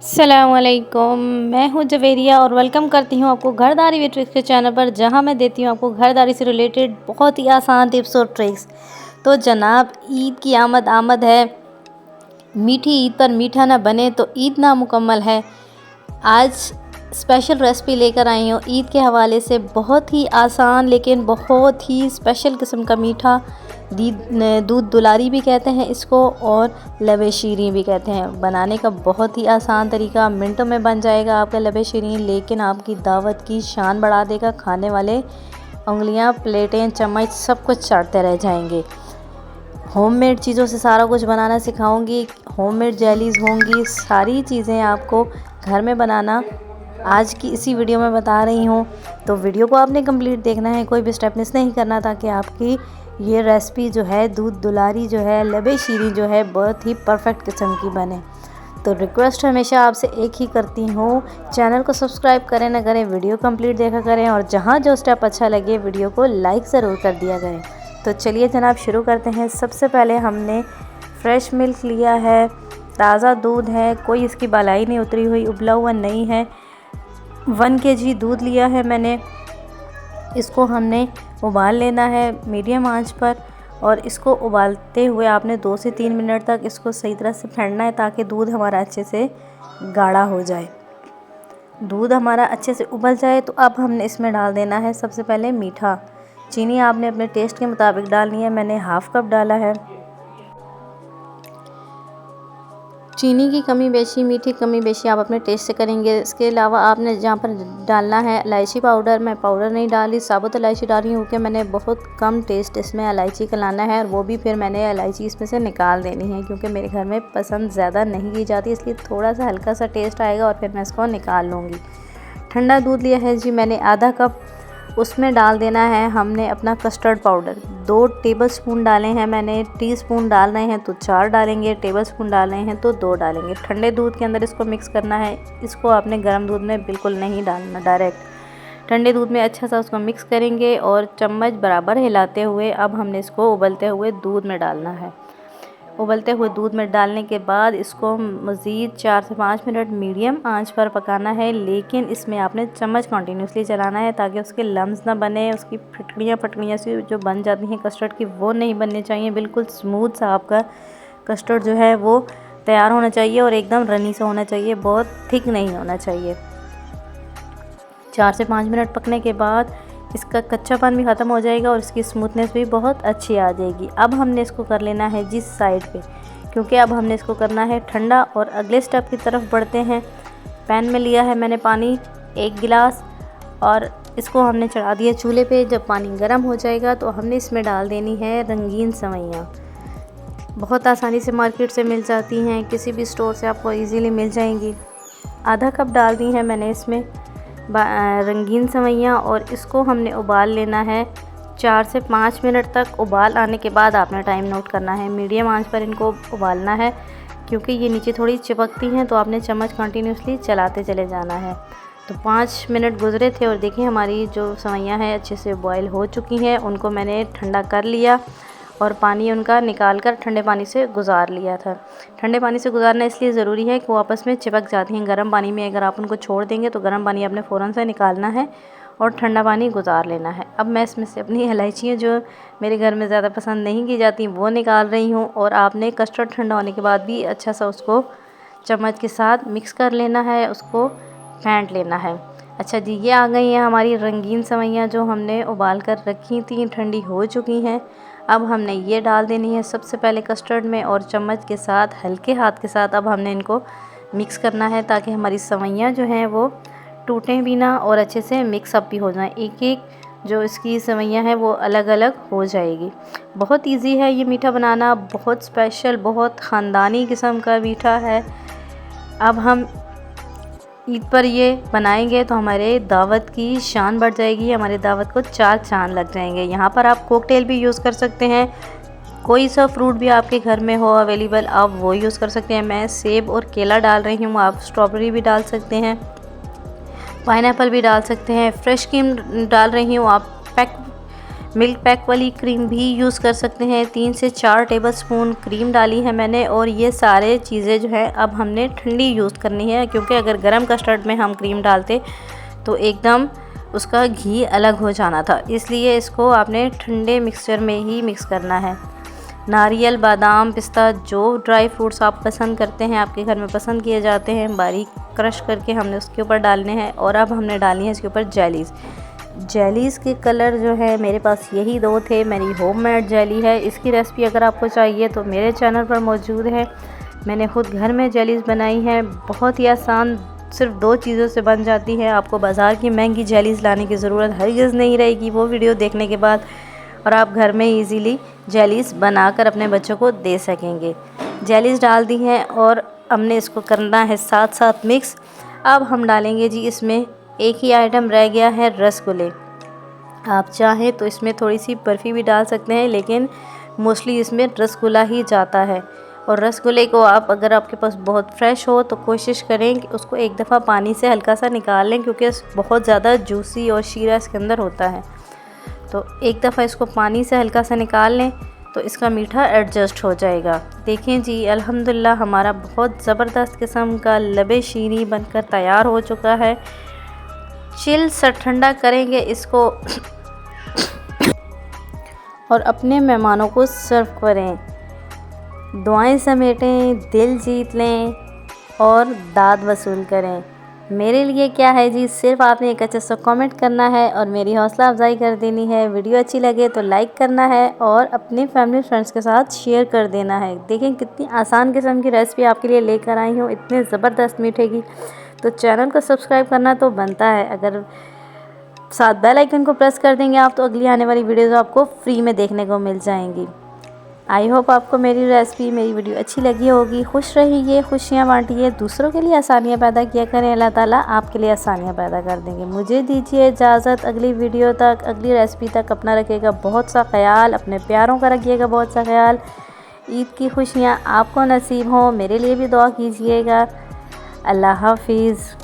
अस्सलामुअलैकुम, मैं हूं जवेरिया और वेलकम करती हूं आपको घरदारी विद ट्रिक्स के चैनल पर, जहां मैं देती हूं आपको घरदारी से रिलेटेड बहुत ही आसान टिप्स और ट्रिक्स। तो जनाब, ईद की आमद आमद है। मीठी ईद पर मीठा ना बने तो ईद ना मुकम्मल है। आज स्पेशल रेसिपी लेकर आई हूँ ईद के हवाले से। बहुत ही आसान लेकिन बहुत ही स्पेशल किस्म का मीठा दूध दुलारी भी कहते हैं इसको, और लबे शीरीं भी कहते हैं। बनाने का बहुत ही आसान तरीका, मिनटों में बन जाएगा आपका लबे शीरीं, लेकिन आपकी दावत की शान बढ़ा देगा। खाने वाले उंगलियां, प्लेटें, चम्मच सब कुछ चाटते रह जाएंगे। होममेड चीज़ों से सारा कुछ बनाना सिखाऊंगी। होममेड जेलीज़ होंगी, सारी चीज़ें आपको घर में बनाना आज की इसी वीडियो में बता रही हूँ। तो वीडियो को आपने कंप्लीट देखना है, कोई भी स्टेप मिस नहीं करना, ताकि आपकी ये रेसिपी जो है दूध दुलारी जो है, लबे शीरीं जो है, बहुत ही परफेक्ट किस्म की बने। तो रिक्वेस्ट हमेशा आपसे एक ही करती हूँ, चैनल को सब्सक्राइब करें ना करें, वीडियो कंप्लीट देखा करें, और जहाँ जो स्टेप अच्छा लगे वीडियो को लाइक ज़रूर कर दिया करें। तो चलिए जनाब, शुरू करते हैं। सबसे पहले हमने फ्रेश मिल्क लिया है, ताज़ा दूध है, कोई इसकी बालाई नहीं उतरी हुई, उबला हुआ नहीं है। 1 kg दूध लिया है मैंने। इसको हमने उबाल लेना है मीडियम आंच पर, और इसको उबालते हुए आपने 2 से 3 मिनट तक इसको सही तरह से फेंटना है, ताकि दूध हमारा अच्छे से गाढ़ा हो जाए। दूध हमारा अच्छे से उबल जाए तो अब हमने इसमें डाल देना है सबसे पहले मीठा। चीनी आपने अपने टेस्ट के मुताबिक डालनी है, मैंने हाफ़ कप डाला है। चीनी की कमी बेशी, मीठी कमी बेशी आप अपने टेस्ट से करेंगे। इसके अलावा आपने जहाँ पर डालना है इलायची पाउडर। मैं पाउडर नहीं डाली, साबुत इलायची डाल रही हूँ, क्योंकि मैंने बहुत कम टेस्ट इसमें इलायची का लाना है, और वो भी फिर मैंने इलायची इसमें से निकाल देनी है, क्योंकि मेरे घर में पसंद ज़्यादा नहीं की जाती, इसलिए थोड़ा सा हल्का सा टेस्ट आएगा, और फिर मैं इसको निकाल लूँगी। ठंडा दूध लिया है जी मैंने आधा कप, उसमें डाल देना है हमने अपना कस्टर्ड पाउडर। 2 टेबलस्पून डाले हैं मैंने। टीस्पून डाल रहे हैं तो 4 डालेंगे, टेबलस्पून डाल रहे हैं तो 2 डालेंगे। ठंडे दूध के अंदर इसको मिक्स करना है, इसको आपने गर्म दूध में बिल्कुल नहीं डालना, डायरेक्ट ठंडे दूध में अच्छा सा उसको मिक्स करेंगे, और चम्मच बराबर हिलाते हुए अब हमने इसको उबलते हुए दूध में डालना है। उबलते हुए दूध में डालने के बाद इसको मज़ीद 4 से 5 मिनट मीडियम आंच पर पकाना है, लेकिन इसमें आपने चम्मच कंटिन्यूसली चलाना है, ताकि उसके लम्स ना बने। उसकी फटकड़ियाँ सी जो बन जाती हैं कस्टर्ड की, वो नहीं बननी चाहिए। बिल्कुल स्मूथ सा आपका कस्टर्ड जो है वो तैयार होना चाहिए, और एकदम रनी सा होना चाहिए, बहुत थिक नहीं होना चाहिए। 4 से 5 मिनट पकने के बाद इसका कच्चापन भी ख़त्म हो जाएगा, और इसकी स्मूथनेस भी बहुत अच्छी आ जाएगी। अब हमने इसको कर लेना है जिस साइड पे, क्योंकि अब हमने इसको करना है ठंडा, और अगले स्टेप की तरफ बढ़ते हैं। पैन में लिया है मैंने पानी 1 गिलास, और इसको हमने चढ़ा दिया चूल्हे पे। जब पानी गर्म हो जाएगा तो हमने इसमें डाल देनी है रंगीन सेवइयाँ। बहुत आसानी से मार्केट से मिल जाती हैं, किसी भी स्टोर से आपको ईज़िली मिल जाएंगी। आधा कप डाल दी है मैंने इसमें रंगीन सेवइयाँ, और इसको हमने उबाल लेना है 4 से 5 मिनट तक। उबाल आने के बाद आपने टाइम नोट करना है, मीडियम आंच पर इनको उबालना है, क्योंकि ये नीचे थोड़ी चिपकती हैं, तो आपने चम्मच कंटिन्यूसली चलाते चले जाना है। तो 5 मिनट गुजरे थे, और देखिए हमारी जो सेवइयाँ हैं अच्छे से बॉयल हो चुकी हैं। उनको मैंने ठंडा कर लिया, और पानी उनका निकाल कर ठंडे पानी से गुजार लिया था। ठंडे पानी से गुजारना इसलिए ज़रूरी है कि वो आपस में चिपक जाती हैं। गर्म पानी में अगर आप उनको छोड़ देंगे तो गर्म पानी आपने फ़ौरन से निकालना है, और ठंडा पानी गुजार लेना है। अब मैं इसमें से अपनी इलायचियाँ जो मेरे घर में ज़्यादा पसंद नहीं की जाती वो निकाल रही हूँ, और आपने कस्टर्ड ठंडा होने के बाद भी अच्छा सा उसको चम्मच के साथ मिक्स कर लेना है, उसको फेंट लेना है। अच्छा जी, ये आ गई हैं हमारी रंगीन सेवइयाँ, जो हमने उबाल कर रखी थी, ठंडी हो चुकी हैं। अब हमने ये डाल देनी है सबसे पहले कस्टर्ड में, और चम्मच के साथ, हल्के हाथ के साथ अब हमने इनको मिक्स करना है, ताकि हमारी सेवइयाँ जो हैं वो टूटें भी ना, और अच्छे से मिक्स अप भी हो जाएं। एक एक जो इसकी सेवइयाँ हैं वो अलग अलग हो जाएगी। बहुत इजी है ये मीठा बनाना, बहुत स्पेशल, बहुत ख़ानदानी किस्म का मीठा है। अब हम ईद पर ये बनाएंगे तो हमारे दावत की शान बढ़ जाएगी, हमारे दावत को 4 चाँद लग जाएंगे। यहाँ पर आप कॉकटेल भी यूज़ कर सकते हैं, कोई सा फ्रूट भी आपके घर में हो अवेलेबल आप वो यूज़ कर सकते हैं। मैं सेब और केला डाल रही हूँ, आप स्ट्रॉबेरी भी डाल सकते हैं, पाइनएप्पल भी डाल सकते हैं, फ्रेश क्रीम डाल रही हूँ, आप मिल्क पैक वाली क्रीम भी यूज़ कर सकते हैं। 3 से 4 टेबलस्पून क्रीम डाली है मैंने, और ये सारे चीज़ें जो है अब हमने ठंडी यूज़ करनी है, क्योंकि अगर गरम कस्टर्ड में हम क्रीम डालते तो एकदम उसका घी अलग हो जाना था, इसलिए इसको आपने ठंडे मिक्सचर में ही मिक्स करना है। नारियल, बादाम, पिस्ता, जो ड्राई फ्रूट्स आप पसंद करते हैं, आपके घर में पसंद किए जाते हैं, बारीक क्रश करके हमने उसके ऊपर डालने हैं। और अब हमने डालनी है इसके ऊपर जेलीज़ के कलर जो है मेरे पास यही 2 थे, मेरी होममेड जेली है। इसकी रेसिपी अगर आपको चाहिए तो मेरे चैनल पर मौजूद है। मैंने खुद घर में जेलीज़ बनाई हैं, बहुत ही आसान, सिर्फ 2 चीज़ों से बन जाती है। आपको बाज़ार की महंगी जेलीज़ लाने की ज़रूरत हरगिज़ नहीं रहेगी वो वीडियो देखने के बाद, और आप घर में इजीली जेलीज़ बनाकर अपने बच्चों को दे सकेंगे। जेलीज़ डाल दी हैं और हमने इसको करना है साथ साथ मिक्स। अब हम डालेंगे जी इसमें एक ही आइटम रह गया है, रसगुल्ले। आप चाहें तो इसमें थोड़ी सी बर्फ़ी भी डाल सकते हैं, लेकिन मोस्टली इसमें रसगुल्ला ही जाता है। और रसगुल्ले को आप, अगर आपके पास बहुत फ्रेश हो तो कोशिश करें कि उसको एक दफ़ा पानी से हल्का सा निकाल लें, क्योंकि बहुत ज़्यादा जूसी और शीरा इसके अंदर होता है। तो एक दफ़ा इसको पानी से हल्का सा निकाल लें तो इसका मीठा एडजस्ट हो जाएगा। देखें जी, अल्हम्दुलिल्लाह हमारा बहुत ज़बरदस्त किस्म का लबे शीरी बनकर तैयार हो चुका है। चिल से ठंडा करेंगे इसको और अपने मेहमानों को सर्व करें। दुआएं समेटें, दिल जीत लें और दाद वसूल करें। मेरे लिए क्या है जी, सिर्फ आपने एक अच्छा सा कमेंट करना है और मेरी हौसला अफजाई कर देनी है। वीडियो अच्छी लगे तो लाइक करना है और अपनी फैमिली फ्रेंड्स के साथ शेयर कर देना है। देखें कितनी आसान किस्म की रेसिपी आपके लिए लेकर आई हूँ, इतने ज़बरदस्त मीठे की। तो चैनल को सब्सक्राइब करना तो बनता है, अगर साथ बेल आइकन को प्रेस कर देंगे आप तो अगली आने वाली वीडियोज़ आपको फ्री में देखने को मिल जाएंगी। आई होप आपको मेरी रेसिपी, मेरी वीडियो अच्छी लगी होगी। खुश रहिए, खुशियाँ बांटिए, दूसरों के लिए आसानियाँ पैदा किया करें। अल्लाह ताला आपके लिए आसानियाँ पैदा कर देंगे। मुझे दीजिए इजाज़त, अगली वीडियो तक, अगली रेसिपी तक अपना रखिएगा बहुत सा ख्याल, अपने प्यारों का रखिएगा बहुत सा ख्याल। ईद की खुशियाँ आपको नसीब हों, मेरे लिए भी दुआ कीजिएगा। अल्लाह हाफिज़।